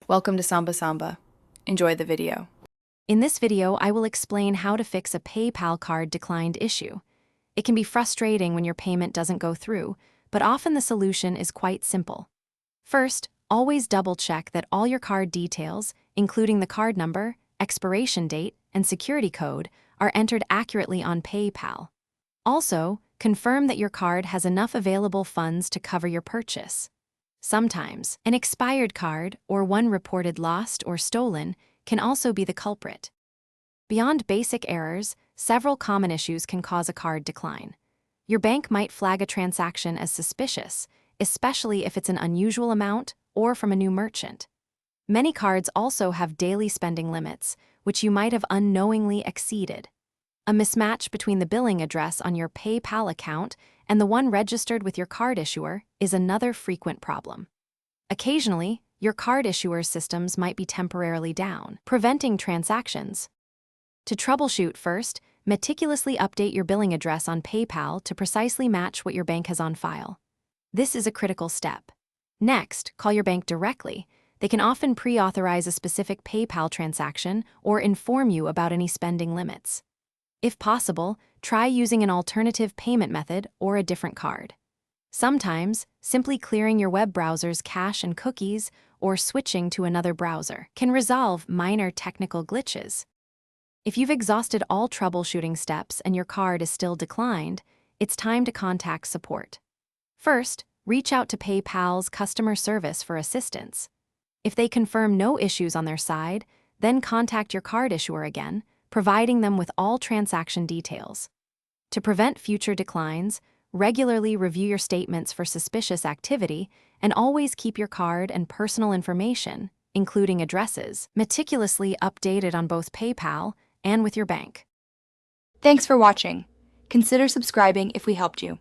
Welcome to Samba Samba. Enjoy the video. In this video, I will explain how to fix a PayPal card declined issue. It can be frustrating when your payment doesn't go through, but often the solution is quite simple. First, always double-check that all your card details, including the card number, expiration date, and security code, are entered accurately on PayPal. Also, confirm that your card has enough available funds to cover your purchase. Sometimes, an expired card or one reported lost or stolen can also be the culprit. Beyond basic errors, several common issues can cause a card decline. Your bank might flag a transaction as suspicious, especially if it's an unusual amount or from a new merchant. Many cards also have daily spending limits, which you might have unknowingly exceeded. A mismatch between the billing address on your PayPal account and the one registered with your card issuer is another frequent problem. Occasionally, your card issuer's systems might be temporarily down, preventing transactions. To troubleshoot first, meticulously update your billing address on PayPal to precisely match what your bank has on file. This is a critical step. Next, call your bank directly. They can often pre-authorize a specific PayPal transaction or inform you about any spending limits. If possible, try using an alternative payment method or a different card. Sometimes, simply clearing your web browser's cache and cookies or switching to another browser can resolve minor technical glitches. If you've exhausted all troubleshooting steps and your card is still declined, it's time to contact support. First, reach out to PayPal's customer service for assistance. If they confirm no issues on their side, then contact your card issuer again, providing them with all transaction details. To prevent future declines, regularly review your statements for suspicious activity and always keep your card and personal information, including addresses, meticulously updated on both PayPal and with your bank. Thanks for watching. Consider subscribing if we helped you.